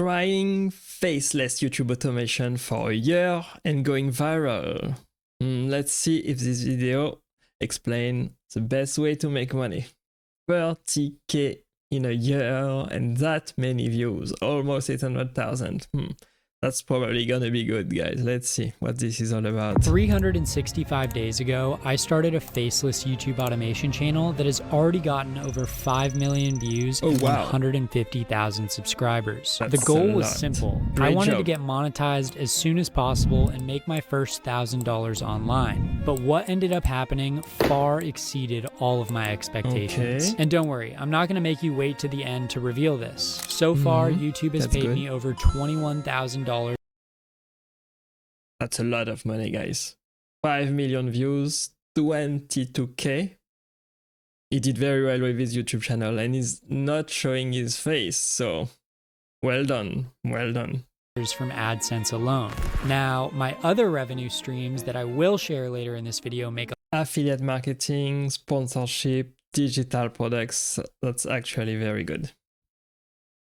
trying faceless YouTube automation for a year and going viral. Let's see if this video explains the best way to make money. 30k in a year and that many views, almost 800,000. That's probably gonna be good, guys. Let's see what this is all about. 365 days ago, I started a faceless YouTube automation channel that has already gotten over 5 million views and 150,000 subscribers. The goal was simple. I wanted to get monetized as soon as possible and make my first $1,000 online. But what ended up happening far exceeded all of my expectations. And don't worry, I'm not gonna make you wait to the end to reveal this. So far, YouTube has paid me over $21,000. That's a lot of money, guys. 5 million views, 22k. He did very well with his YouTube channel and he's not showing his face, so well done, well done. From AdSense alone. Now, my other revenue streams that I will share later in this video make affiliate marketing, sponsorship, digital products. That's actually very good.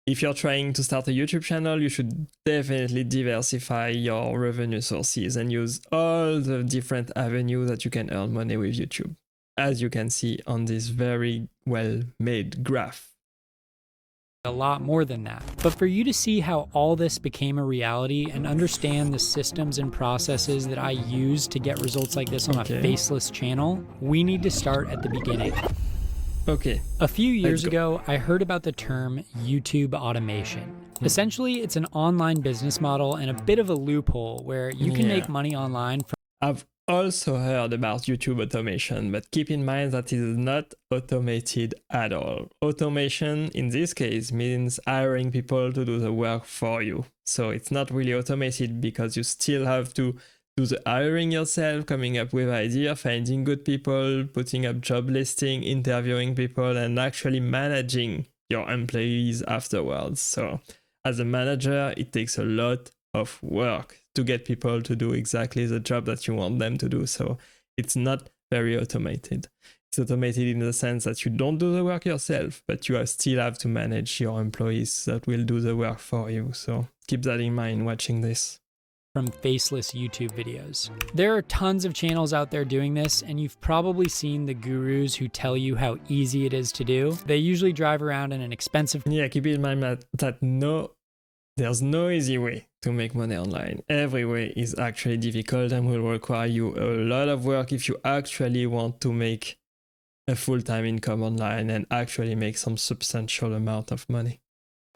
If you're trying to start a YouTube channel, you should definitely diversify your revenue sources and use all the different avenues that you can earn money with YouTube, as you can see on this very well-made graph. A lot more than that. But for you to see how all this became a reality and understand the systems and processes that I use to get results like this on a faceless channel, we need to start at the beginning. Okay. A few years ago, I heard about the term YouTube automation. Essentially, it's an online business model and a bit of a loophole where you can make money online from. I've also heard about YouTube automation, but keep in mind that it is not automated at all. Automation in this case means hiring people to do the work for you. So it's not really automated because you still have to do the hiring yourself, coming up with ideas, finding good people, putting up job listing, interviewing people, and actually managing your employees afterwards. So as a manager, it takes a lot of work to get people to do exactly the job that you want them to do. So it's not very automated. It's automated in the sense that you don't do the work yourself, but you still have to manage your employees that will do the work for you. So keep that in mind watching this. From faceless YouTube videos. There are tons of channels out there doing this, and you've probably seen the gurus who tell you how easy it is to do. They usually drive around in an expensive... Yeah, keep in mind that there's no easy way to make money online. Every way is actually difficult and will require you a lot of work if you actually want to make a full-time income online and actually make some substantial amount of money.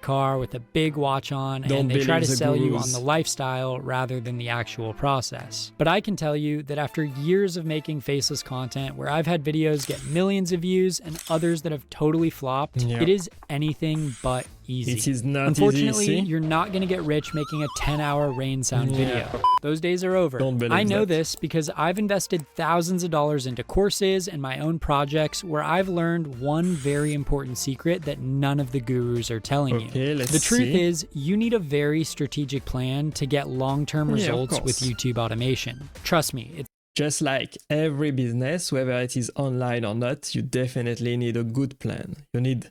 Car with a big watch on, and they try to sell you on the lifestyle rather than the actual process. But I can tell you that after years of making faceless content where I've had videos get millions of views and others that have totally flopped, it is anything but easy. It is not Unfortunately, easy. You're not going to get rich making a 10-hour rain sound video. Those days are over. I know this because I've invested thousands of dollars into courses and my own projects where I've learned one very important secret that none of the gurus are telling you. The truth is, you need a very strategic plan to get long-term results with YouTube automation. Trust me, it's just like every business, whether it is online or not, you definitely need a good plan. You need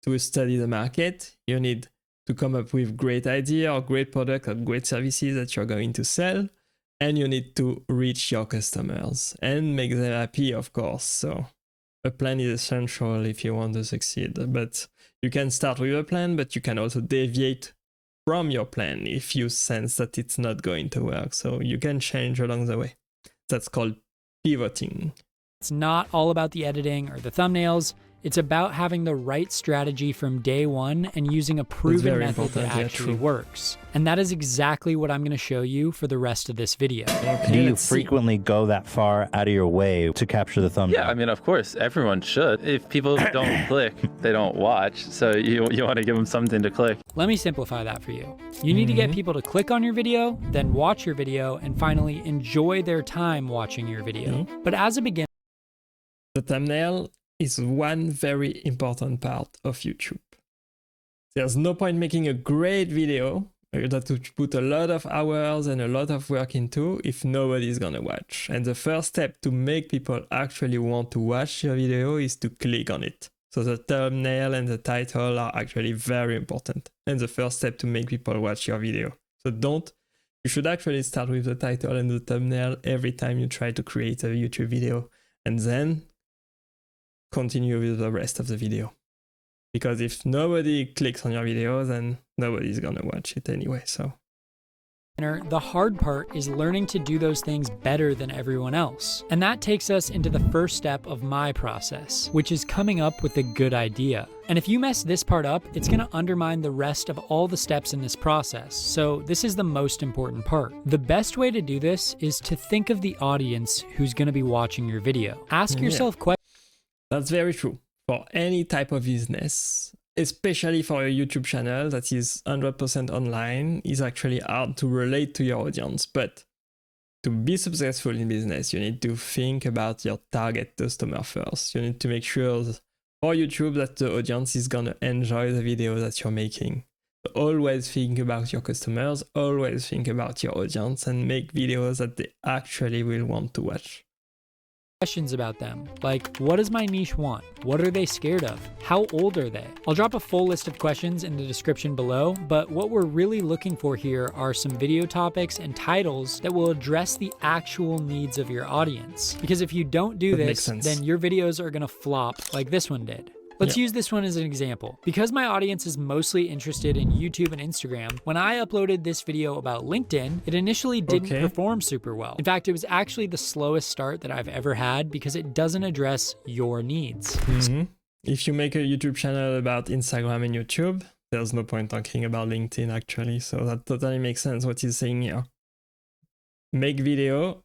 to study the market, you need to come up with great idea or great product or great services that you're going to sell, and you need to reach your customers and make them happy, of course. So a plan is essential if you want to succeed, but you can start with a plan, but you can also deviate from your plan if you sense that it's not going to work. So you can change along the way. That's called pivoting. It's not all about the editing or the thumbnails. It's about having the right strategy from day one and using a proven method that actually works. And that is exactly what I'm going to show you for the rest of this video. Do you frequently go that far out of your way to capture the thumbnail? Yeah, I mean, of course, everyone should. If people don't click, they don't watch. So you want to give them something to click. Let me simplify that for you. You need to get people to click on your video, then watch your video, and finally enjoy their time watching your video. But as a beginner, the thumbnail is one very important part of YouTube. There's no point making a great video that you put a lot of hours and a lot of work into if nobody's gonna watch. And the first step to make people actually want to watch your video is to click on it. So the thumbnail and the title are actually very important and the first step to make people watch your video. So you should actually start with the title and the thumbnail every time you try to create a YouTube video, and then continue with the rest of the video. Because if nobody clicks on your video, then nobody's gonna watch it anyway, so. The hard part is learning to do those things better than everyone else. And that takes us into the first step of my process, which is coming up with a good idea. And if you mess this part up, it's going to undermine the rest of all the steps in this process. So this is the most important part. The best way to do this is to think of the audience who's going to be watching your video. Ask yourself questions. That's very true. For any type of business, especially for a YouTube channel that is 100% online, is actually hard to relate to your audience. But to be successful in business, you need to think about your target customer first. You need to make sure for YouTube that the audience is gonna enjoy the video that you're making. So always think about your customers, always think about your audience, and make videos that they actually will want to watch. Questions about them, like what does my niche want? What are they scared of? How old are they? I'll drop a full list of questions in the description below, but what we're really looking for here are some video topics and titles that will address the actual needs of your audience. Because if you don't do this, then your videos are gonna flop like this one did. Let's use this one as an example. Because my audience is mostly interested in YouTube and Instagram, when I uploaded this video about LinkedIn, it initially didn't perform super well. In fact, it was actually the slowest start that I've ever had because it doesn't address your needs. If you make a YouTube channel about Instagram and YouTube, there's no point talking about LinkedIn actually. So that totally makes sense what he's saying here. Make video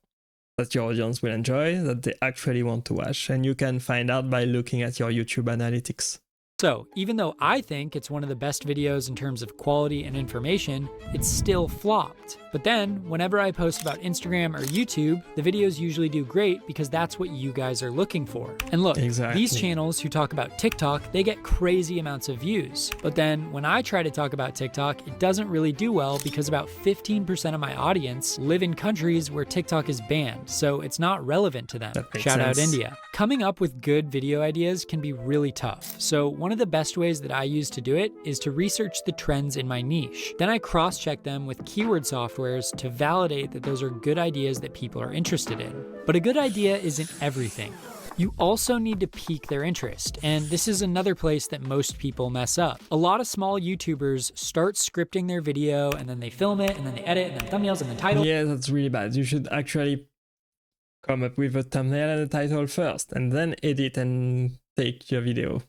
that your audience will enjoy, that they actually want to watch, and you can find out by looking at your YouTube analytics. So, even though I think it's one of the best videos in terms of quality and information, it's still flopped. But then, whenever I post about Instagram or YouTube, the videos usually do great because that's what you guys are looking for. And look, these channels who talk about TikTok, they get crazy amounts of views. But then, when I try to talk about TikTok, it doesn't really do well because about 15% of my audience live in countries where TikTok is banned, so it's not relevant to them. Shout out India. Coming up with good video ideas can be really tough. So one of the best ways that I use to do it is to research the trends in my niche. Then I cross-check them with keyword softwares to validate that those are good ideas that people are interested in. But a good idea isn't everything. You also need to pique their interest, and this is another place that most people mess up. A lot of small YouTubers start scripting their video, and then they film it, and then they edit, and then thumbnails, and then title. Yeah, that's really bad. You should actually come up with a thumbnail and a title first, and then edit and take your video.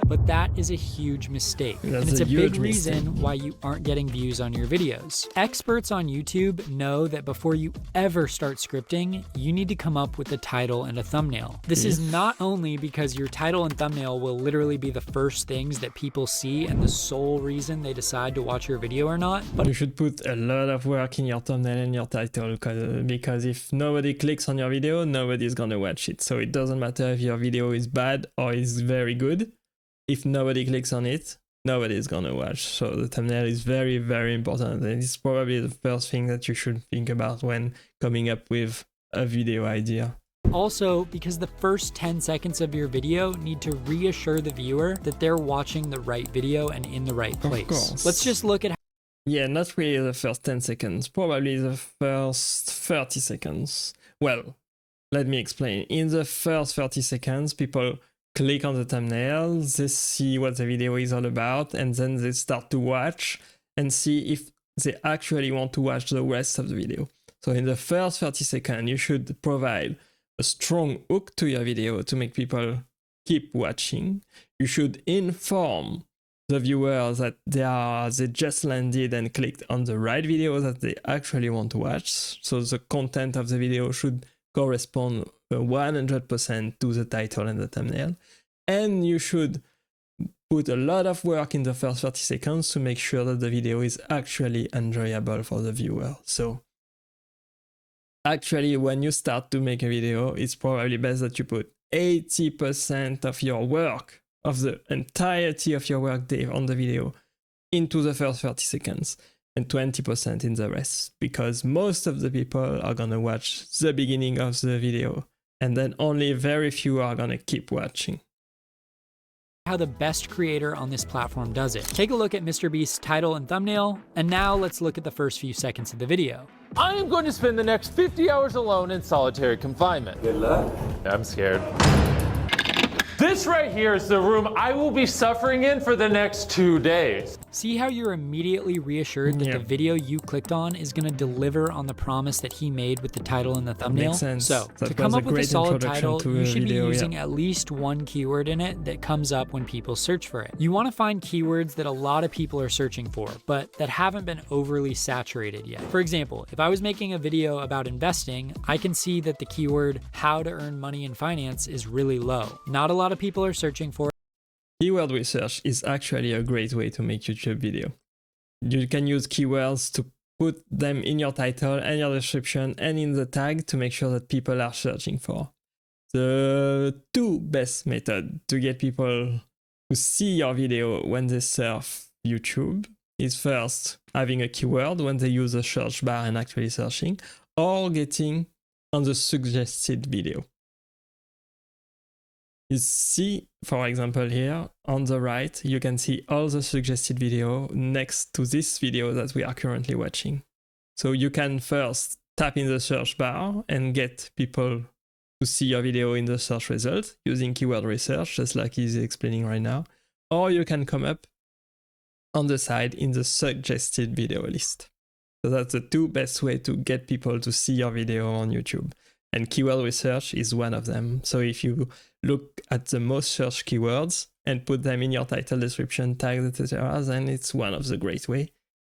But that is a huge mistake, and it's a big reason why you aren't getting views on your videos. Experts on YouTube know that before you ever start scripting, you need to come up with a title and a thumbnail. This is not only because your title and thumbnail will literally be the first things that people see and the sole reason they decide to watch your video or not, but you should put a lot of work in your thumbnail and your title, because if nobody clicks on your video, nobody's gonna watch it. So it doesn't matter if your video is bad or is very good. If nobody clicks on it, nobody's gonna watch. So the thumbnail is very, very important. And it's probably the first thing that you should think about when coming up with a video idea. Also, because the first 10 seconds of your video need to reassure the viewer that they're watching the right video and in the right place. Let's just look at not really the first 10 seconds, probably the first 30 seconds. Well, let me explain. In the first 30 seconds, people click on the thumbnail, they see what the video is all about, and then they start to watch and see if they actually want to watch the rest of the video. So in the first 30 seconds, you should provide a strong hook to your video to make people keep watching. You should inform the viewer that they just landed and clicked on the right video that they actually want to watch. So the content of the video should correspond 100% to the title and the thumbnail. And you should put a lot of work in the first 30 seconds to make sure that the video is actually enjoyable for the viewer. So actually, when you start to make a video, it's probably best that you put 80% of your work, of the entirety of your workday on the video, into the first 30 seconds. And 20% in the rest, because most of the people are gonna watch the beginning of the video, and then only very few are gonna keep watching. how the best creator on this platform does it. Take a look at MrBeast's title and thumbnail, and now let's look at the first few seconds of the video. I am going to spend the next 50 hours alone in solitary confinement. Good luck. I'm scared. This right here is the room I will be suffering in for the next 2 days. See how you're immediately reassured that the video you clicked on is going to deliver on the promise that he made with the title and the thumbnail? Makes sense. So, that to come up with a solid title, you should video, be using at least one keyword in it that comes up when people search for it. You want to find keywords that a lot of people are searching for, but that haven't been overly saturated yet. For example, if I was making a video about investing, I can see that the keyword how to earn money in finance is really low. Not a lot of people are searching for it. Keyword research is actually a great way to make YouTube video. You can use keywords to put them in your title and your description and in the tag to make sure that people are searching for. The two best methods to get people to see your video when they surf YouTube is first having a keyword when they use a search bar and actually searching, or getting on the suggested video. You see, for example, here on the right, you can see all the suggested video next to this video that we are currently watching. So you can first tap in the search bar and get people to see your video in the search result using keyword research, just like he's explaining right now. Or you can come up on the side in the suggested video list. So that's the two best way to get people to see your video on YouTube. And keyword research is one of them. So if you look at the most searched keywords and put them in your title, description, tags, etc., then it's one of the great way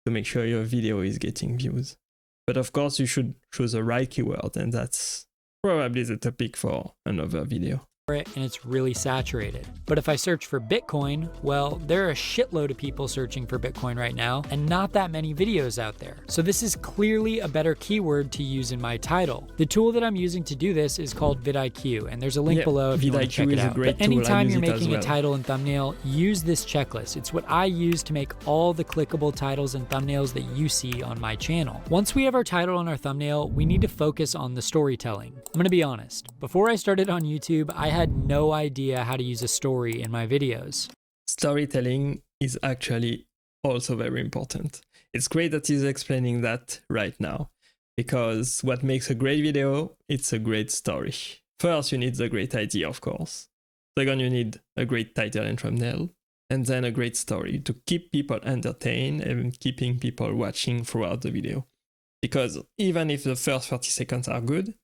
to make sure your video is getting views. But of course, you should choose the right keyword, and that's probably the topic for another video. It and it's really saturated. But if I search for Bitcoin, well, there are a shitload of people searching for Bitcoin right now and not that many videos out there. So this is clearly a better keyword to use in my title. The tool that I'm using to do this is called vidIQ, and there's a link below if you want to check it out. But anytime you're making a title and thumbnail, use this checklist. It's what I use to make all the clickable titles and thumbnails that you see on my channel. Once we have our title and our thumbnail, we need to focus on the storytelling. I'm gonna be honest. Before I started on YouTube, I had no idea how to use a story in my videos. Storytelling is actually also very important. It's great that he's explaining that right now, because what makes a great video, it's a great story. First, you need the great idea, of course. Second, you need a great title and thumbnail, and then a great story to keep people entertained and keeping people watching throughout the video. Because even if the first 30 seconds are good,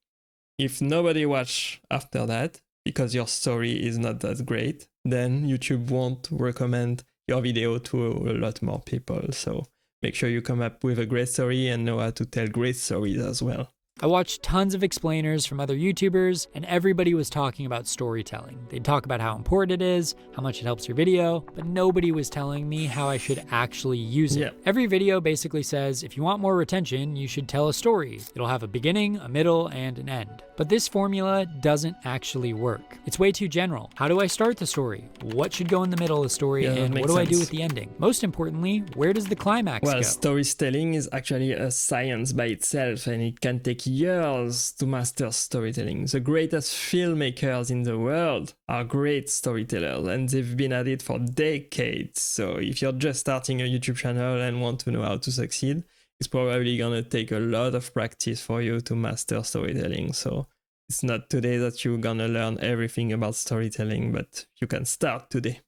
if nobody watch after that, because your story is not that great, then YouTube won't recommend your video to a lot more people. So make sure you come up with a great story and know how to tell great stories as well. I watched tons of explainers from other YouTubers, and everybody was talking about storytelling. They'd talk about how important it is, how much it helps your video, but nobody was telling me how I should actually use it. Yeah. Every video basically says, if you want more retention, you should tell a story. It'll have a beginning, a middle, and an end. But this formula doesn't actually work. It's way too general. How do I start the story? What should go in the middle of the story, and what do I do with the ending? Most importantly, where does the climax go? Well, storytelling is actually a science by itself, and it can take years to master storytelling. The greatest filmmakers in the world are great storytellers, and they've been at it for decades. So if you're just starting a YouTube channel and want to know how to succeed, it's probably gonna take a lot of practice for you to master storytelling. So it's not today that you're gonna learn everything about storytelling, but you can start today.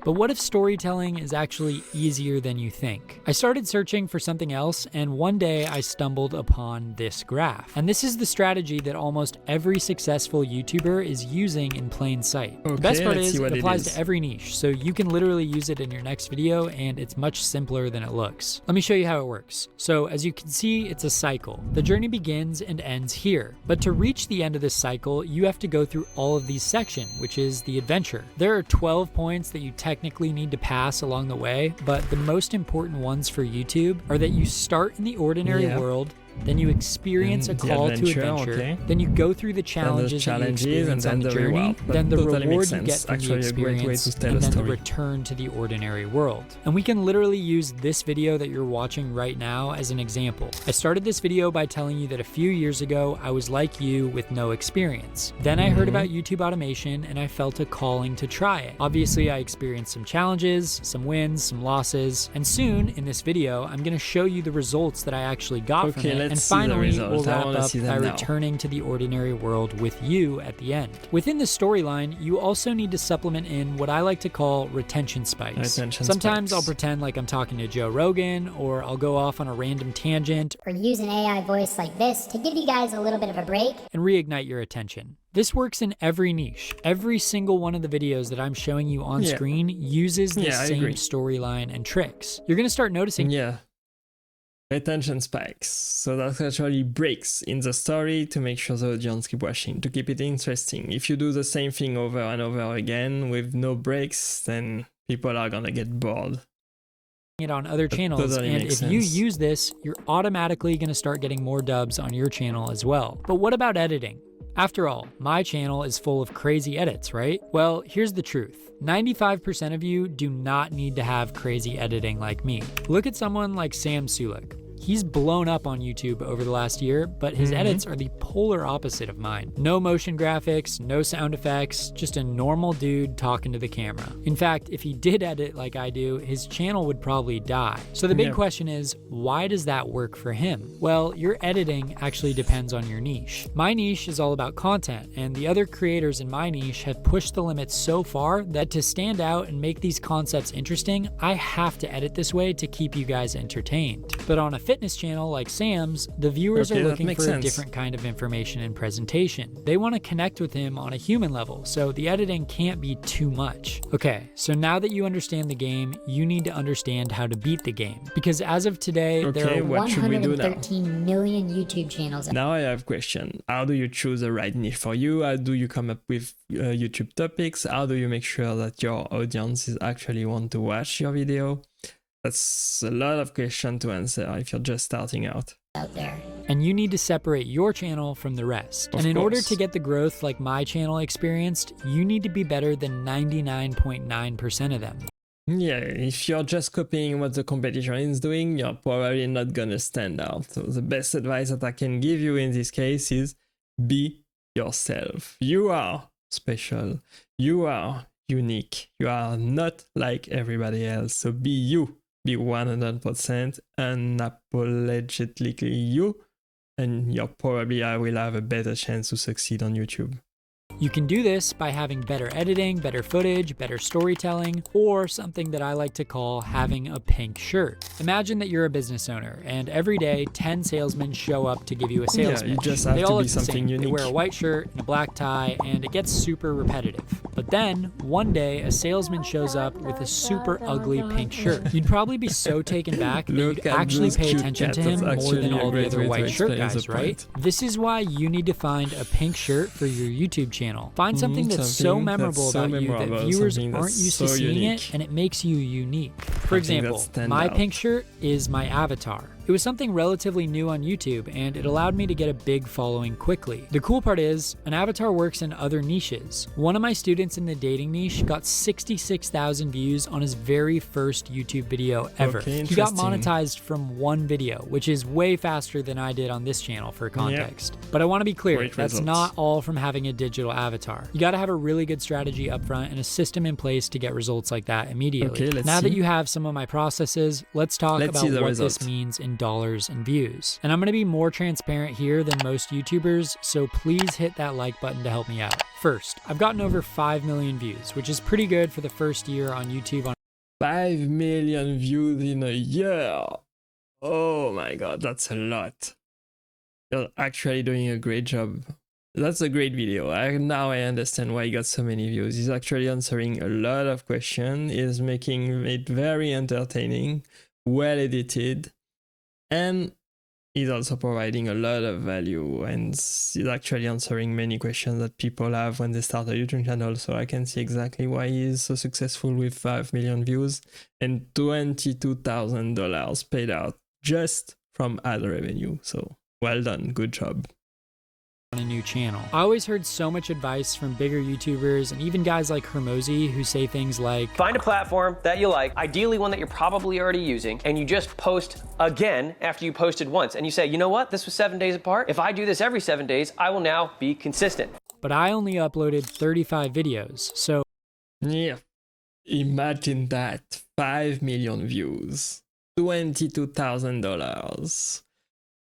But what if storytelling is actually easier than you think? I started searching for something else, and one day I stumbled upon this graph. And this is the strategy that almost every successful YouTuber is using in plain sight. Okay, the best part is it applies to every niche, so you can literally use it in your next video, and it's much simpler than it looks. Let me show you how it works. So as you can see, it's a cycle. The journey begins and ends here. But to reach the end of this cycle, you have to go through all of these sections, which is the adventure. There are 12 points that you technically need to pass along the way, but the most important ones for YouTube are that you start in the ordinary world, then you experience a call to adventure, then you go through the challenges that you experience on the journey, then the reward you get from the experience, and then the return to the ordinary world. And we can literally use this video that you're watching right now as an example. I started this video by telling you that a few years ago, I was like you with no experience. Then I heard about YouTube automation and I felt a calling to try it. Obviously, I experienced some challenges, some wins, some losses, and soon in this video, I'm going to show you the results that I actually got from it. And finally, we'll wrap up by returning to the ordinary world with you at the end. Within the storyline, you also need to supplement in what I like to call retention spikes. Sometimes I'll pretend like I'm talking to Joe Rogan, or I'll go off on a random tangent, or use an AI voice like this to give you guys a little bit of a break and reignite your attention. This works in every niche. Every single one of the videos that I'm showing you on screen uses the same storyline and tricks. You're going to start noticing retention spikes. So that actually breaks in the story to make sure the audience keep watching, to keep it interesting. If you do the same thing over and over again with no breaks, then people are gonna get bored. It on other channels, and if you use this, you're automatically going to start getting more dubs on your channel as well. But what about editing? After all, my channel is full of crazy edits, right? Well, here's the truth. 95% of you do not need to have crazy editing like me. Look at someone like Sam Sulik. He's blown up on YouTube over the last year, but his edits are the polar opposite of mine. No motion graphics, no sound effects, just a normal dude talking to the camera. In fact, if he did edit like I do, his channel would probably die. So the big question is, why does that work for him? Well, your editing actually depends on your niche. My niche is all about content, and the other creators in my niche have pushed the limits so far that to stand out and make these concepts interesting, I have to edit this way to keep you guys entertained. But on a fitness channel like Sam's, the viewers are looking for a different kind of information and presentation. They want to connect with him on a human level, so the editing can't be too much. Okay, so now that you understand the game, you need to understand how to beat the game. Because as of today, there are 113 million YouTube channels. Now I have a question. How do you choose the right niche for you? How do you come up with YouTube topics? How do you make sure that your audience is actually want to watch your video? That's a lot of questions to answer if you're just starting out there. And you need to separate your channel from the rest. And in order to get the growth like my channel experienced, you need to be better than 99.9% of them. Yeah, if you're just copying what the competition is doing, you're probably not gonna stand out. So the best advice that I can give you in this case is be yourself. You are special. You are unique. You are not like everybody else. So be you. Be 100% unapologetically you, and you're probably will have a better chance to succeed on YouTube. You can do this by having better editing, better footage, better storytelling, or something that I like to call having a pink shirt. Imagine that you're a business owner, and every day 10 salesmen show up to give you a sales pitch. You just have they all to be look something the same. unique. They wear a white shirt and a black tie, and it gets super repetitive. But then, one day, a salesman shows up with a super ugly pink shirt. You'd probably be so taken back that you'd actually pay attention to him more than all the other white shirt guys, right? This is why you need to find a pink shirt for your YouTube channel. Find something that's so memorable about you that viewers aren't used to seeing it, and it makes you unique. For example, my pink shirt is my avatar. It was something relatively new on YouTube, and it allowed me to get a big following quickly. The cool part is, an avatar works in other niches. One of my students in the dating niche got 66,000 views on his very first YouTube video ever. He got monetized from one video, which is way faster than I did on this channel for context. But I want to be clear, that's not all from having a digital avatar. You got to have a really good strategy up front and a system in place to get results like that immediately. Now that you have some of my processes, let's talk about what this means in dollars and views. And I'm going to be more transparent here than most YouTubers, so please hit that like button to help me out. First, I've gotten over 5 million views, which is pretty good for the first year on YouTube. 5 million views in a year. Oh my god, that's a lot. You're actually doing a great job. That's a great video. Now I understand why he got so many views. He's actually answering a lot of questions. He's making it very entertaining, well edited, and he's also providing a lot of value, and he's actually answering many questions that people have when they start a YouTube channel. So I can see exactly why he is so successful with 5 million views and $22,000 paid out just from ad revenue. So Well done, good job. On a new channel. I always heard so much advice from bigger YouTubers and even guys like Hermosi who say things like, find a platform that you like, ideally one that you're probably already using, and you just post again after you posted once. And you say, you know what, this was 7 days apart. If I do this every 7 days, I will now be consistent. But I only uploaded 35 videos, so... Yeah, imagine that. 5 million views, $22,000.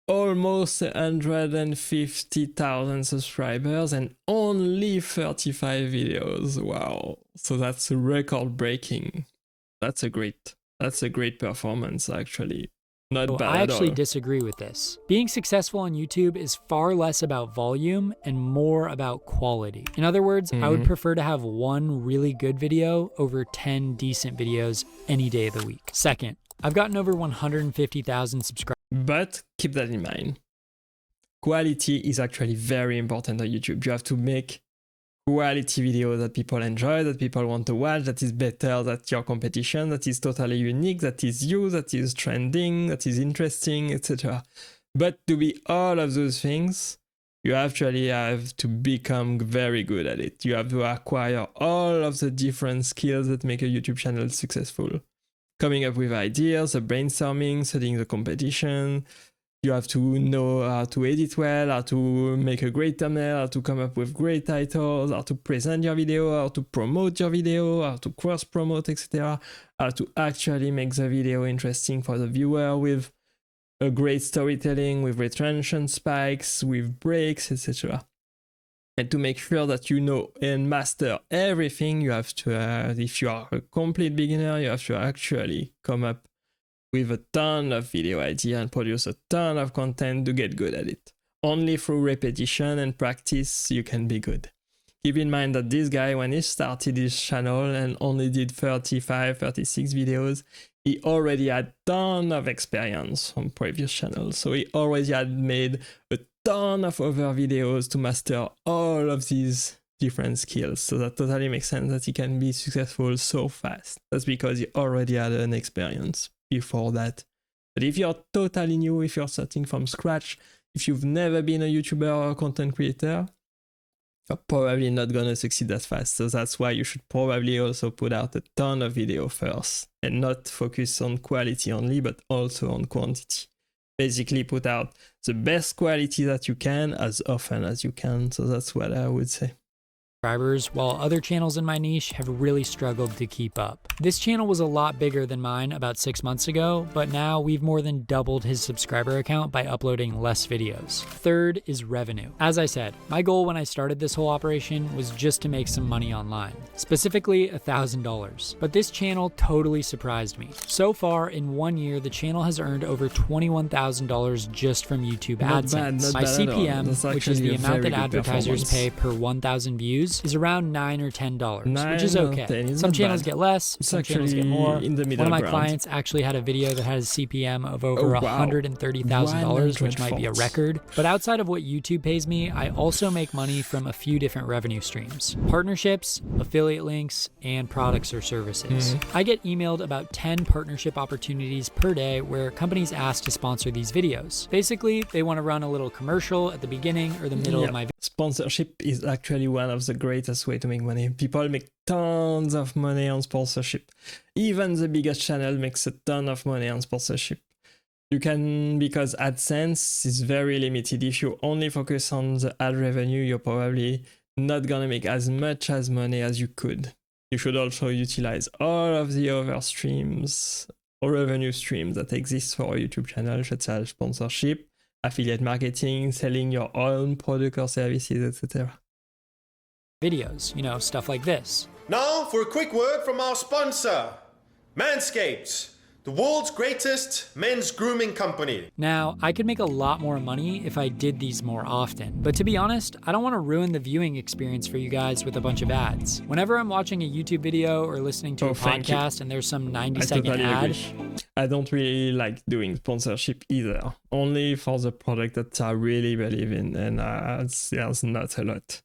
Almost 150,000 subscribers and only 35 videos. Wow. So that's record breaking. That's a great performance actually. Not bad I actually at all. disagree with this. Being successful on YouTube is far less about volume and more about quality. In other words, I would prefer to have one really good video over 10 decent videos any day of the week. Second, I've gotten over 150,000 subscribers. But keep that in mind. Quality is actually very important on YouTube. You have to make quality videos that people enjoy, that people want to watch, that is better than your competition, that is totally unique, that is you, that is trending, that is interesting, etc. But to be all of those things, you actually have to become very good at it. You have to acquire all of the different skills that make a YouTube channel successful. Coming up with ideas, the brainstorming, setting the competition. You have to know how to edit well, how to make a great thumbnail, how to come up with great titles, how to present your video, how to promote your video, how to cross-promote, etc. How to actually make the video interesting for the viewer with a great storytelling, with retention spikes, with breaks, etc. And to make sure that you know and master everything, you have to, if you are a complete beginner, you have to actually come up with a ton of video ideas and produce a ton of content to get good at it. Only through repetition and practice you can be good. Keep in mind that this guy, when he started his channel and only did 35, 36 videos, he already had a ton of experience from previous channels. So he already had made a ton of other videos to master all of these different skills. So that totally makes sense that he can be successful so fast. That's because he already had an experience before that. But if you're totally new, if you're starting from scratch, if you've never been a YouTuber or a content creator, you're probably not gonna succeed that fast. So that's why you should probably also put out a ton of video first and not focus on quality only, but also on quantity. Basically put out the best quality that you can as often as you can. So that's what I would say. While other channels in my niche have really struggled to keep up. This channel was a lot bigger than mine about 6 months ago, but now we've more than doubled his subscriber account by uploading less videos. Third is revenue. As I said, my goal when I started this whole operation was just to make some money online, specifically $1,000. But this channel totally surprised me. So far, in 1 year, the channel has earned over $21,000 just from YouTube AdSense. My CPM, which is the amount that advertisers pay per 1,000 views, is around $9 or $10, which is okay. Some channels get less, some channels get more. One of my clients actually had a video that has a CPM of over $130,000, which might be a record. But outside of what YouTube pays me, I also make money from a few different revenue streams: partnerships, affiliate links, and products or services. I get emailed about 10 partnership opportunities per day where companies ask to sponsor these videos. Basically, they want to run a little commercial at the beginning or the middle of my video. Sponsorship is actually one of the greatest way to make money. People make tons of money on sponsorship. Even the biggest channel makes a ton of money on sponsorship. You can, because AdSense is very limited. If you only focus on the ad revenue, you're probably not gonna make as much as money as you could. You should also utilize all of the other streams or revenue streams that exist for a YouTube channel, such as sponsorship, affiliate marketing, selling your own product or services, etc. Videos, you know, stuff like this. Now for a quick word from our sponsor, Manscaped, the world's greatest men's grooming company. Now, I could make a lot more money if I did these more often, but to be honest, I don't want to ruin the viewing experience for you guys with a bunch of ads. Whenever I'm watching a YouTube video or listening to a podcast and there's some 90-second ad, I don't really like doing sponsorship either, only for the product that I really believe in, and there's not a lot.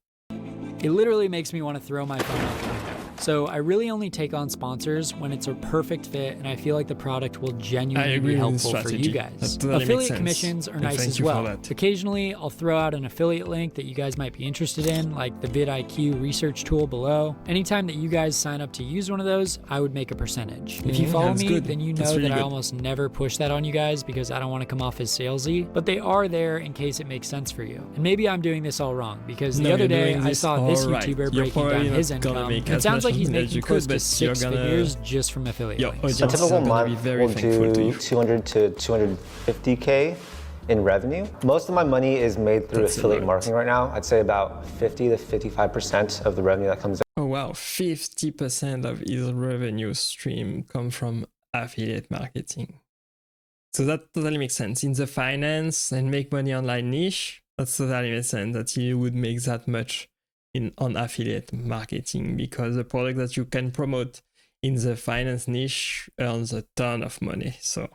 It literally makes me want to throw my phone out the window. So I really only take on sponsors when it's a perfect fit and I feel like the product will genuinely be helpful for you guys. Affiliate commissions are nice as well. Occasionally, I'll throw out an affiliate link that you guys might be interested in, like the vidIQ research tool below. Anytime that you guys sign up to use one of those, I would make a percentage. If you follow me, then you know that I almost never push that on you guys because I don't want to come off as salesy, but they are there in case it makes sense for you. And maybe I'm doing this all wrong because the other day I saw this YouTuber breaking down his income. It sounds like he's making close to 6 figures just from affiliate links. A typical month will do 200 to 250K in revenue. Most of my money is made through affiliate marketing right now. I'd say about 50 to 55% of the revenue that comes in. Oh wow, 50% of his revenue stream come from affiliate marketing. So that totally makes sense. In the finance and make money online niche, that totally makes sense that you would make that much on affiliate marketing because the product that you can promote in the finance niche earns a ton of money. So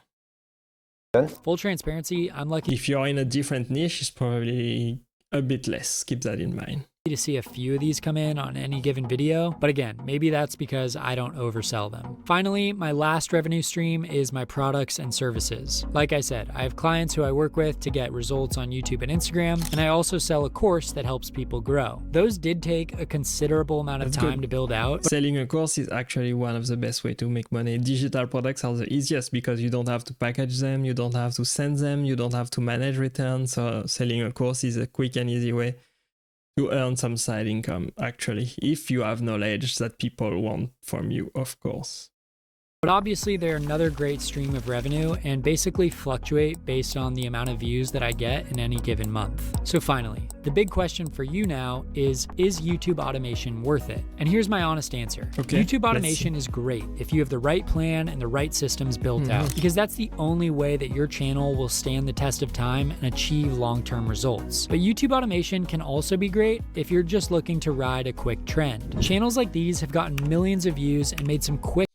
full transparency, I'm lucky if you're in a different niche, it's probably a bit less. Keep that in mind. To see a few of these come in on any given video, but again, maybe that's because I don't oversell them. Finally, my last revenue stream is my products and services. Like I said, I have clients who I work with to get results on YouTube and Instagram, and I also sell a course that helps people grow. Those did take a considerable amount of time to build out. Selling a course is actually one of the best way to make money. Digital products are the easiest because you don't have to package them, you don't have to send them, you don't have to manage returns. So selling a course is a quick and easy way to earn some side income, actually, if you have knowledge that people want from you, of course. But obviously they're another great stream of revenue and basically fluctuate based on the amount of views that I get in any given month. So finally, the big question for you now is YouTube automation worth it? And here's my honest answer. YouTube automation is great if you have the right plan and the right systems built out, because that's the only way that your channel will stand the test of time and achieve long-term results. But YouTube automation can also be great if you're just looking to ride a quick trend. Channels like these have gotten millions of views and made some quick.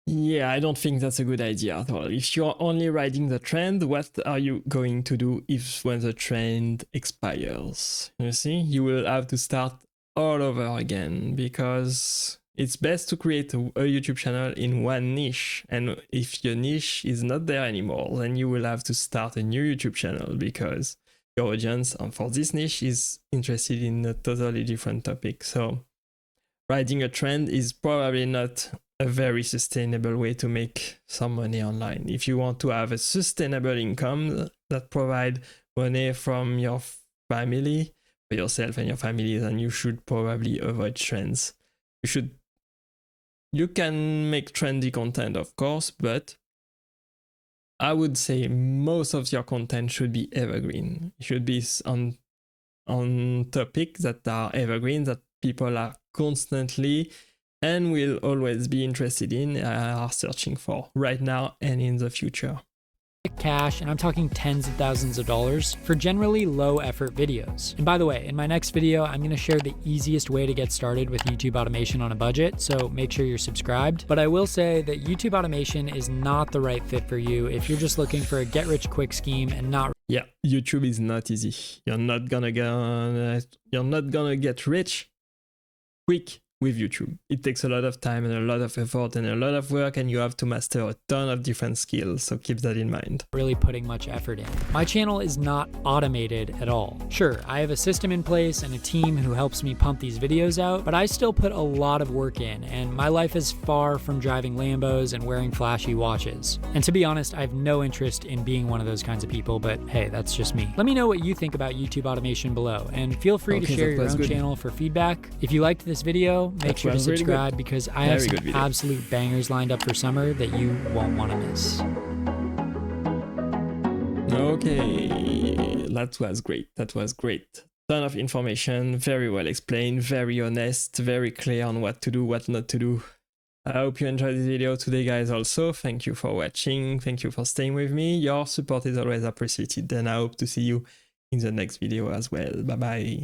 Yeah, I don't think that's a good idea at all. If you're only riding the trend, what are you going to do when the trend expires? You see, you will have to start all over again because it's best to create a YouTube channel in one niche. And if your niche is not there anymore, then you will have to start a new YouTube channel because your audience for this niche is interested in a totally different topic. So riding a trend is probably not a very sustainable way to make some money online. If you want to have a sustainable income that provide money from your family, for yourself and your family, then you should probably avoid trends. You can make trendy content, of course, but I would say most of your content should be evergreen. It should be on topics that are evergreen, that people are constantly and will always be interested in, are searching for right now and in the future. Cash, and I'm talking tens of thousands of dollars for generally low effort videos. And by the way, in my next video, I'm going to share the easiest way to get started with YouTube automation on a budget, so make sure you're subscribed. But I will say that YouTube automation is not the right fit for you if you're just looking for a get rich quick scheme and not. Yeah, YouTube is not easy. You're not gonna get rich quick with YouTube. It takes a lot of time and a lot of effort and a lot of work, and you have to master a ton of different skills, so keep that in mind. Really putting much effort in. My channel is not automated at all. Sure, I have a system in place and a team who helps me pump these videos out, but I still put a lot of work in, and my life is far from driving Lambos and wearing flashy watches. And to be honest, I have no interest in being one of those kinds of people, but hey, that's just me. Let me know what you think about YouTube automation below, and feel free to share your own channel for feedback. If you liked this video, make sure to subscribe because I have some absolute bangers lined up for summer that you won't want to miss. Okay, that was great. Ton of information, very well explained, very honest, very clear on what to do, what not to do. I hope you enjoyed this video today, guys. Also, thank you for watching. Thank you for staying with me. Your support is always appreciated, and I hope to see you in the next video as well. Bye bye.